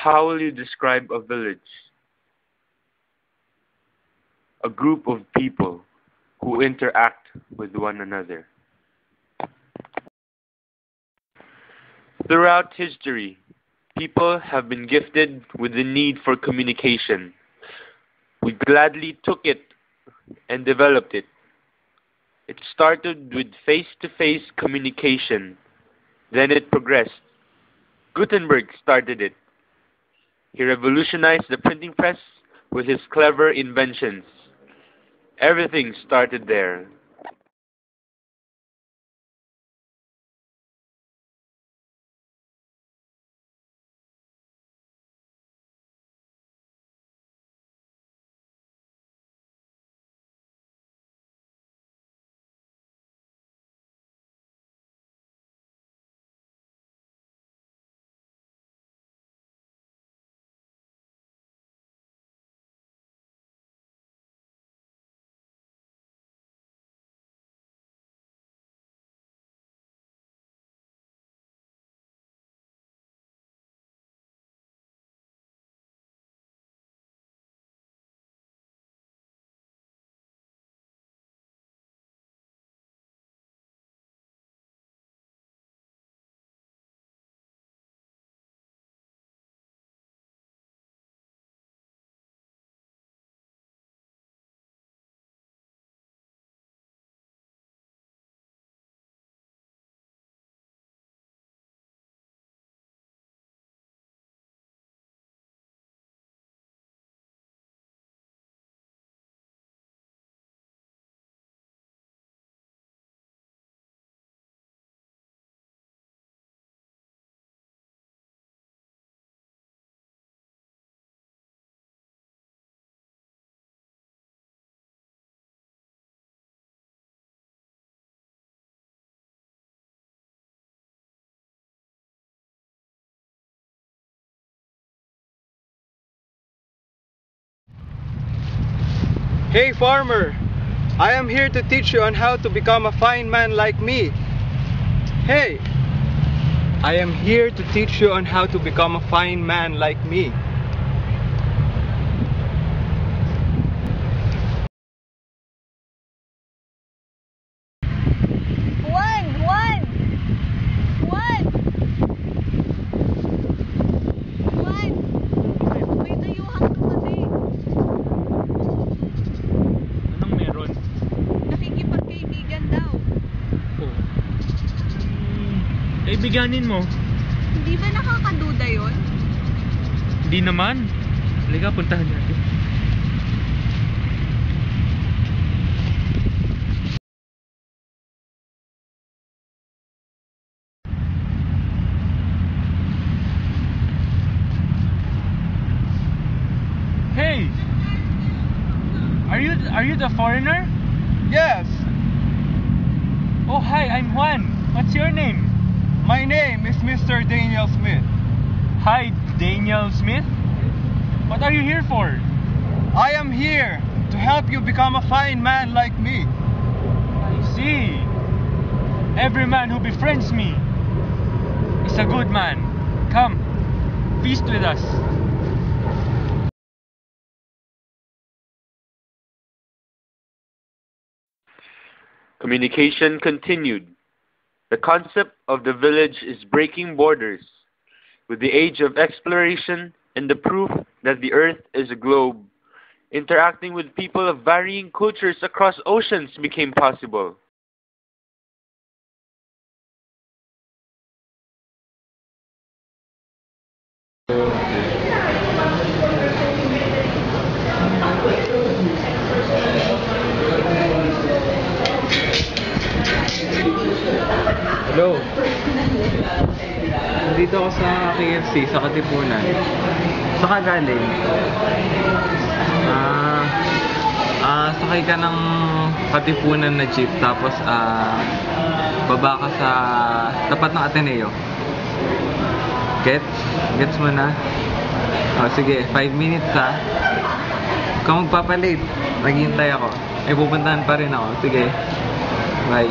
How will you describe a village? A group of people who interact with one another. Throughout history, people have been gifted with the need for communication. We gladly took it and developed it. It started with face-to-face communication. Then it progressed. Gutenberg started it. He revolutionized the printing press with his clever inventions. Everything started there. Hey farmer, I am here to teach you on how to become a fine man like me. Hey, I am here to teach you on how to become a fine man like me. Anong meron? Nakikipagkaibigan daw. Oh. Kaibiganin mo? Hindi ba nakakaduda yun? Hindi naman. Halika, puntahan natin. Hey! Are you the foreigner? Yes, Oh, hi, I'm Juan. What's your name? my name is Mr. Daniel Smith. Hi, Daniel Smith. What are you here for? I am here to help you become a fine man like me. I see. Every man who befriends me is a good man. Come, feast with us. Communication continued. The concept of the village is breaking borders. With the age of exploration and the proof that the earth is a globe, interacting with people of varying cultures across oceans became possible. Hello. Nandito ako sa KFC, sa Katipunan. Saan ka galing? Sakay ka ng Katipunan na jeep, tapos baba ka sa tapat ng Ateneo. Gets mo na? O sige, 5 minutes ha. Kung magpapalate, naghihintay ako. Ay pupuntahan pa rin ako. Sige. Bye.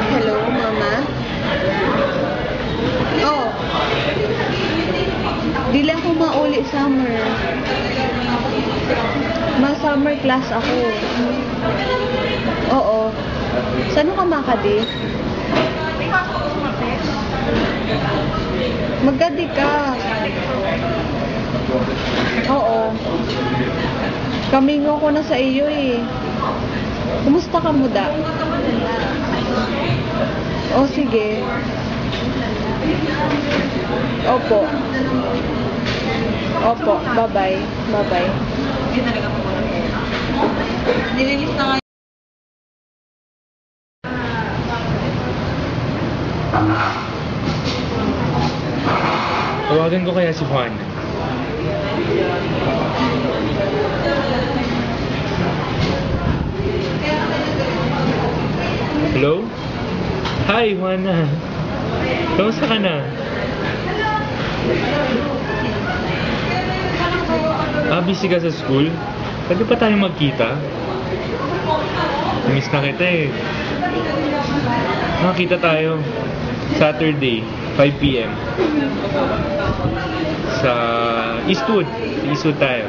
Hello, Mama? Oh. Di lang ko mauli summer. Ma-summer class ako. Oo. Saan ka makadi? Magkadi ka. Oo. Kamingo ko na sa iyo eh. Kumusta ka muda? O sige. Opo. Opo. Bye-bye. Bye-bye. Nililis na nga. Tawagan ko kaya si Juan. Hello? Hi, Juana. Kamusta ka na? Busy ka sa school? Pwede pa tayo magkita? Miss na kita eh. Nakakita tayo. Saturday, 5 p.m. Sa Eastwood. Eastwood tayo.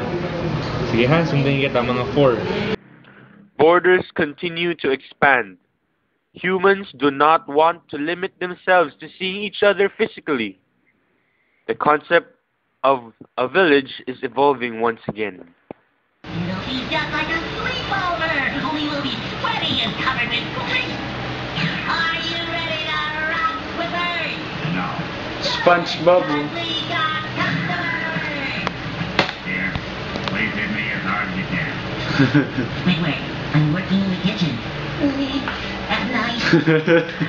Sige ha, sundan kita mga 4. Borders continue to expand. Humans do not want to limit themselves to seeing each other physically. The concept of a village is evolving once again. It'll be just like a sleepover, only we'll be sweaty and covered with grease. Are you ready to rock with her? No. SpongeBob. We got customers. Here, please hit me as hard as you can. Wait, I'm working in the kitchen. At night.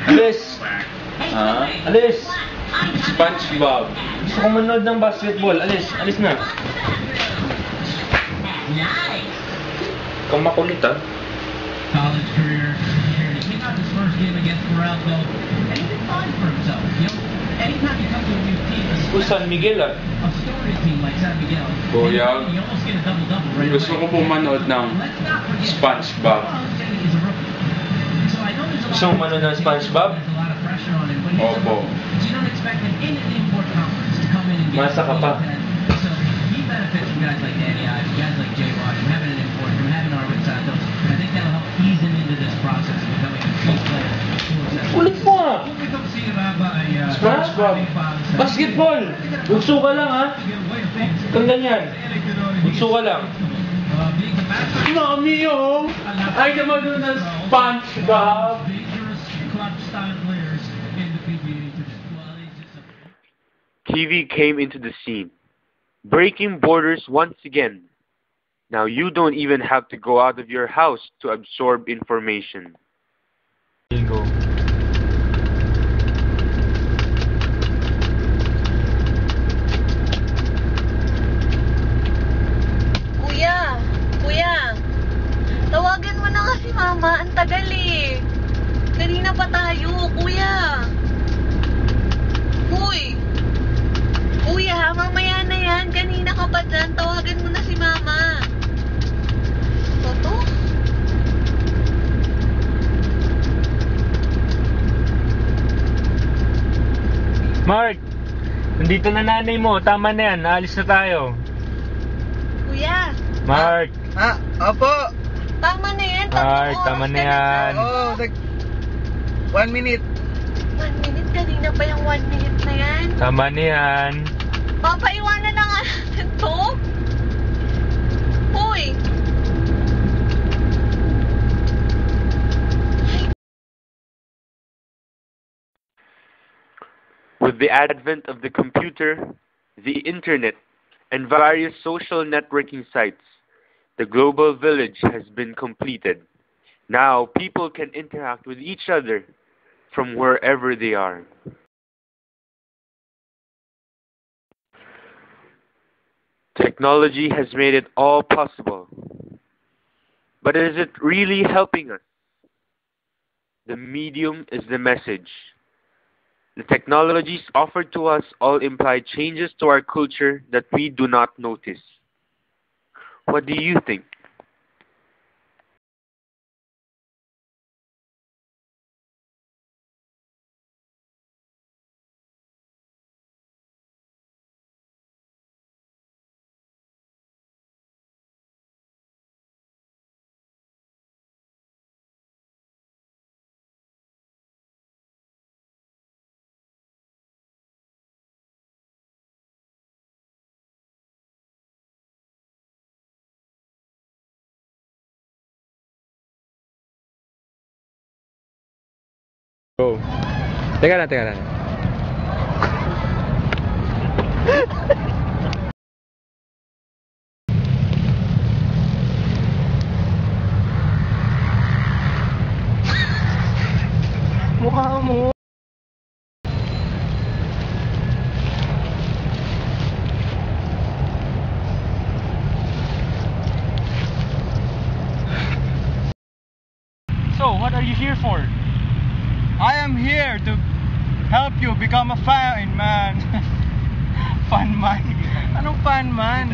Alis! Back. Hey, Alis! what? I'm SpongeBob. Gusto ko manood ng basketball. Alis! Alis na. At night. Kung makulit ah. College career. He got his first game against Morocco, and he did fine for himself. You know, anytime you come to a new team, Uy, San Miguel ah. a story team like San Miguel, Kuya, you almost get a double-double right gusto ko away. po manood ng Let's not forget, SpongeBob. He's a rookie. So I know there's a lot Gusto mo manood ng SpongeBob? There's a lot of pressure on him, but he's a Opo. rookie. So you don't expect him in the import conference to come in and get Masa ka pa. So he benefits from guys like Danny Ives, guys like Jay Watt, from having an import, from having Arvin Santos. And I think that'll help ease him into this process of becoming a key player. Ulit mo ah! Kung ito si Raba ay SpongeBob! Basketball! Bugso ka lang ha! Kung ganyan. Bugso ka lang. Mami oh! Ay naman doon ng SpongeBob! Dangerous clutch style players in the PBA today. Well, it's just a TV came into the scene, breaking borders once again. Now you don't even have to go out of your house to absorb information. Bingo. Kuya! Kuya! Tawagan mo na nga si Mama. Ang tagal eh. Kanina pa tayo, Kuya. Uy! Kuya, mamaya na yan. Kanina ka pa dyan. Tawagan mo na si Mama. Toto? Mark! Nandito na nanay mo. Tama na yan. Naalis na tayo. Kuya! Mark! Opo. Tama na yan. Mark, Tatlong tama oras na ka yan. Oh, 1 minute. 1 minute? Kanina pa yung 1 minute na yan. Tama na yan. Papaiwanan na nga natin to. Uy! With the advent of the computer, the internet, and various social networking sites, the global village has been completed. Now people can interact with each other from wherever they are. Technology has made it all possible. But is it really helping us? The medium is the message. The technologies offered to us all imply changes to our culture that we do not notice. What do you think? Go. Teka lang, teka lang. Mukha mo. So, what are you here for? I am here to help you become a fine man. Fun man. Anong fun man?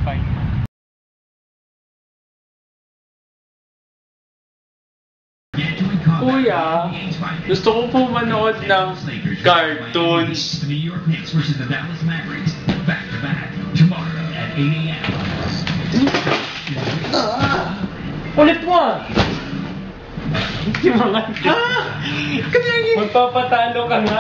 Fine man. Kuya, gusto ko po manood ng cartoons. The New York Knicks versus the Dallas Mavericks. Back to back tomorrow at 8 a.m. Ulit mo! Hindi mo nga. Magpapatalo ka nga.